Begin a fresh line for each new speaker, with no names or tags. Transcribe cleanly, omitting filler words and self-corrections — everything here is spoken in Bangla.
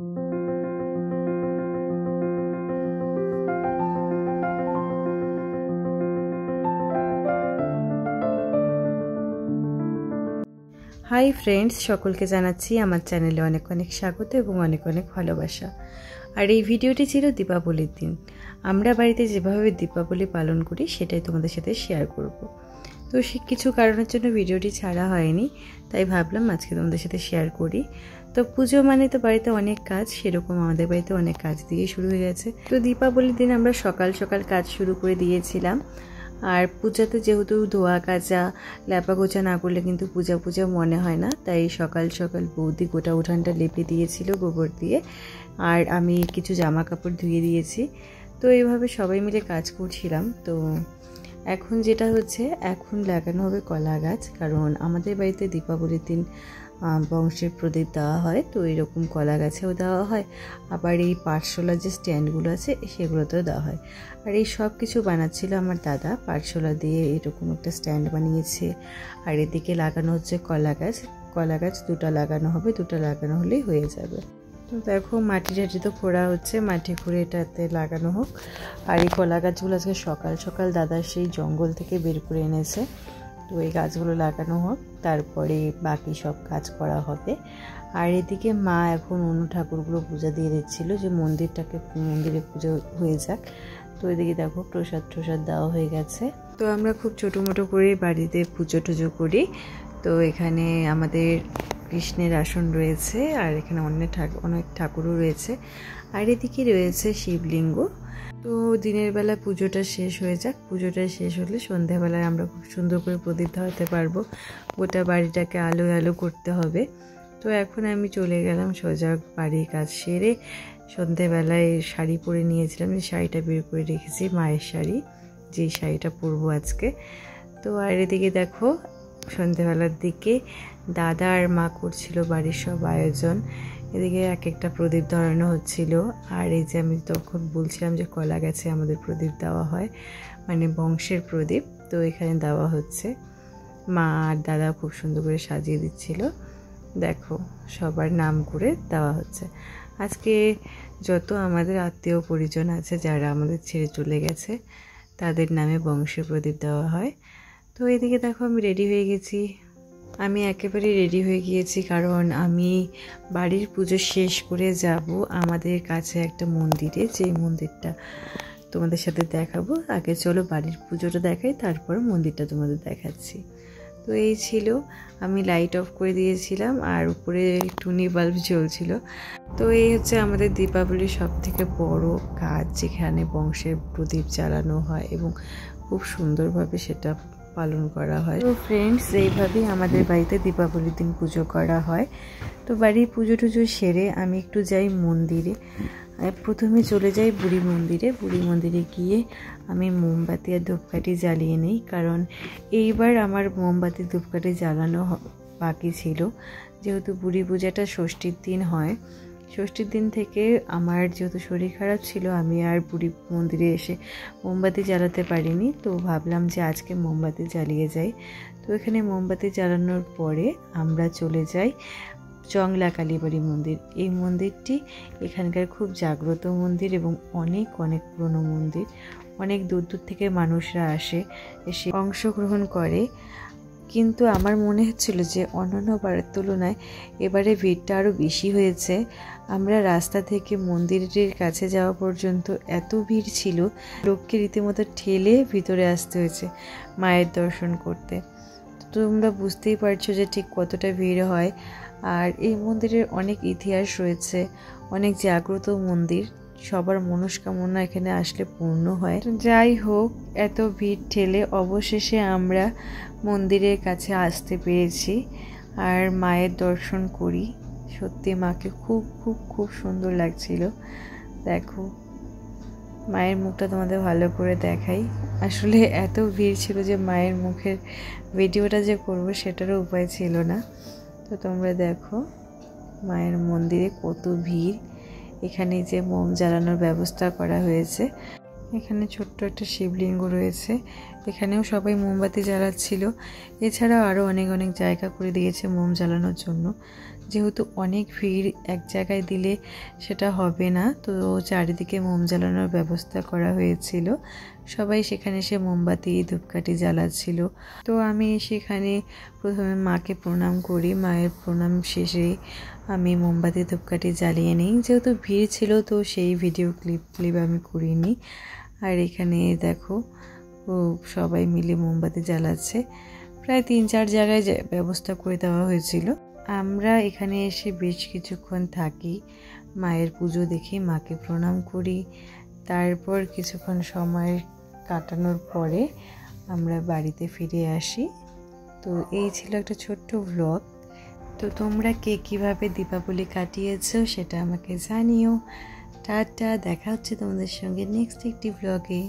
হাই ফ্রেন্ডস, সকলকে জানাচ্ছি আমার চ্যানেলে অনেক অনেক স্বাগত এবং অনেক অনেক ভালোবাসা। আর এই ভিডিওটি ছিল দীপাবলির দিন। আমরা বাড়িতে যেভাবে দীপাবলি পালন করি সেটাই তোমাদের সাথে শেয়ার করব। তো সে কিছু কারণের জন্য ভিডিওটি ছাড়া হয়নি, তাই ভাবলাম আজকে তোমাদের সাথে শেয়ার করি। তো পুজো মানে তো বাড়িতে অনেক কাজ, সেরকম আমাদের বাড়িতে অনেক কাজ দিয়ে শুরু হয়ে গেছে। তো দীপাবলির দিন আমরা সকাল সকাল কাজ শুরু করে দিয়েছিলাম। আর পূজাতে যেহেতু ধোয়া কাচা ল্যাপা গোছা না করলে কিন্তু পূজা পূজা মনে হয় না, তাই সকাল সকাল বৌদি গোটা উঠানটা লেপে দিয়েছিল গোবর দিয়ে, আর আমি কিছু জামা কাপড় ধুয়ে দিয়েছি। তো এইভাবে সবাই মিলে কাজ করছিলাম। তো এখন যেটা হচ্ছে, এখন লাগানো হবে কলা গাছ, কারণ আমাদের বাড়িতে দীপাবলির দিন বংশের প্রদীপ দেওয়া হয়। তো এরকম কলা গাছেও দেওয়া হয়, আবার এই পাটশোলার যে স্ট্যান্ডগুলো আছে সেগুলোতেও দেওয়া হয়। আর এই সব কিছু বানাচ্ছিল আমার দাদা, পাটশোলা দিয়ে এরকম একটা স্ট্যান্ড বানিয়েছে। আর এদিকে লাগানো হচ্ছে কলা গাছ। কলা গাছ দুটো লাগানো হবে, দুটো লাগানো হলেই হয়ে যাবে। তো দেখো মাটি টাটি তো খোঁড়া হচ্ছে, মাটি খুঁড়ে এটাতে লাগানো হোক। আর এই কলা গাছগুলো আজকে সকাল সকাল দাদা সেই জঙ্গল থেকে বের করে এনেছে। তো এই গাছগুলো লাগানো হোক, তারপরে বাকি সব কাজ করা হবে। আর এদিকে মা এখন অন্য ঠাকুরগুলো পূজা দিয়ে দিচ্ছিলো, যে মন্দিরে পুজো হয়ে যাক। তো এদিকে দেখো প্রসাদ দেওয়া হয়ে গেছে। তো আমরা খুব ছোটো মোটো করে বাড়িতে পুজো টুজো করি। তো এখানে আমাদের কৃষ্ণের আসন রয়েছে, আর এখানে অনেক ঠাকুরও রয়েছে। আর এদিকে রয়েছে শিবলিঙ্গ। তো দিনের বেলা পুজোটা শেষ হয়ে যাক, পুজোটা শেষ হলে সন্ধ্যাবেলায় আমরা খুব সুন্দর করে প্রদীপ ধরাতে পারবো। গোটা বাড়িটাকে আলো আলো করতে হবে। তো এখন আমি চলে গেলাম সোজা বাড়ির কাজ সেরে। সন্ধ্যাবেলায় শাড়ি পরে নিয়েছিলাম, যে শাড়িটা বের করে রেখেছি, মায়ের শাড়ি, যেই শাড়িটা পরবো আজকে। তো আর এদিকে দেখো সন্ধ্যাবেলার দিকে দাদা আর মা করছিল বাড়ির সব আয়োজন। এদিকে এক একটা প্রদীপ ধরানো হচ্ছিল। আর এই যে আমি তখন বলছিলাম যে কলা গাছে আমাদের প্রদীপ দেওয়া হয়, মানে বংশের প্রদীপ। তো এখানে দেওয়া হচ্ছে, মা আর দাদা খুব সুন্দর করে সাজিয়ে দিচ্ছিল। দেখো সবার নাম করে দেওয়া হচ্ছে। আজকে যত আমাদের আত্মীয় পরিজন আছে যারা আমাদের ছেড়ে চলে গেছে, তাদের নামে বংশের প্রদীপ দেওয়া হয়। তো এদিকে দেখো আমি রেডি হয়ে গেছি। আমি একেবারে রেডি হয়ে গিয়েছি, কারণ আমি বাড়ির পুজো শেষ করে যাব আমাদের কাছে একটা মন্দিরে, যেই মন্দিরটা তোমাদের সাথে দেখাবো। আগে চলো বাড়ির পুজোটা দেখাই, তারপর মন্দিরটা তোমাদের দেখাচ্ছি। তো এই ছিল, আমি লাইট অফ করে দিয়েছিলাম আর উপরে টুনি বাল্ব জ্বলছিল। তো এই হচ্ছে আমাদের দীপাবলির সবথেকে বড় কাজ, যেখানে বংশের প্রদীপ জ্বালানো হয় এবং খুব সুন্দরভাবে সেটা পালন করা হয়। তো ফ্রেন্ডস, এইভাবেই আমাদের বাড়িতে দীপাবলির দিন পুজো করা হয়। তো বাড়ির পুজো টুজো সেরে আমি একটু যাই মন্দিরে। প্রথমে চলে যাই বুড়ি মন্দিরে। বুড়ি মন্দিরে গিয়ে আমি মোমবাতি আর ধূপকাঠি জ্বালিয়ে নিই, কারণ এইবার আমার মোমবাতি ধূপকাঠি জ্বালানো বাকি ছিল। যেহেতু বুড়ি পূজাটা ষষ্ঠীর দিন হয়, ষষ্ঠীর দিন থেকে আমার যেহেতু শরীর খারাপ ছিল, আমি আর বুড়ি মন্দিরে এসে মোমবাতি জ্বালাতে পারিনি। তো ভাবলাম যে আজকে মোমবাতি জ্বালিয়ে যাই। তো এখানে মোমবাতি জ্বালানোর পরে আমরা চলে যাই চংলা কালীবাড়ি মন্দির। এই মন্দিরটি এখানকার খুব জাগ্রত মন্দির এবং অনেক অনেক পুরনো মন্দির। অনেক দূর দূর থেকে মানুষরা এসে অংশগ্রহণ করে। কিন্তু আমার মনে হচ্ছিল যে অন্যান্য বারের তুলনায় এবারে ভিড়টা আরও বেশি হয়েছে। আমরা রাস্তা থেকে মন্দিরের কাছে যাওয়া পর্যন্ত এত ভিড় ছিল, লোককে রীতিমতো ঠেলে ভিতরে আসতে হয়েছে মায়ের দর্শন করতে। তো তোমরা বুঝতেই পারছো যে ঠিক কতটা ভিড় হয়। আর এই মন্দিরের অনেক ইতিহাস রয়েছে, অনেক জাগ্রত মন্দির, সবার মনস্কামনা এখানে আসলে পূর্ণ হয়। যাই হোক, এত ভিড় ঠেলে অবশেষে আমরা মন্দিরের কাছে আসতে পেরেছি আর মায়ের দর্শন করি। সত্যি মাকে খুব খুব খুব সুন্দর লাগছিল। দেখো মায়ের মুখটা তোমাদের ভালো করে দেখাই। আসলে এত ভিড় ছিল যে মায়ের মুখের ভিডিওটা যে করব সেটারও উপায় ছিল না। তো তোমরা দেখো মায়ের মন্দিরে কত ভিড়। এখানে যে মোম জ্বালানোর ব্যবস্থা করা হয়েছে, এখানে ছোট্ট একটা শিবলিঙ্গ রয়েছে, এখানেও সবাই মোমবাতি জ্বালাচ্ছিল। এছাড়াও আরও অনেক অনেক জায়গা করে দিয়েছে মোম জ্বালানোর জন্য, যেহেতু অনেক ভিড়, এক জায়গায় দিলে সেটা হবে না, তো চারিদিকে মোম জ্বালানোর ব্যবস্থা করা হয়েছিল। সবাই সেখানে এসে মোমবাতি ধূপকাঠি জ্বালাচ্ছিল। তো আমি সেখানে প্রথমে মাকে প্রণাম করি, মায়ের প্রণাম শেষে আমি মোমবাতি ধূপকাঠি জ্বালিয়ে নিই। যেহেতু ভিড় ছিল তো সেই ভিডিও ক্লিপ আমি করিনি। আর এখানে দেখো সবাই মিলে মোমবাতি জ্বালাচ্ছে। প্রায় 3-4 জায়গায় ব্যবস্থা করে দেওয়া হয়েছিল। আমরা এখানে এসে বেশ কিছুক্ষণ থাকি, মায়ের পুজো দেখি, মাকে প্রণাম করি। তারপর কিছুক্ষণ সময় কাটানোর পরে আমরা বাড়িতে ফিরে আসি। তো এই ছিল একটা ছোট্ট ব্লগ। তো তোমরা কে কীভাবে দীপাবলি কাটিয়েছো সেটা আমাকে জানিও। টাটা, দেখা হচ্ছে তোমাদের সঙ্গে নেক্সট একটি ব্লগে।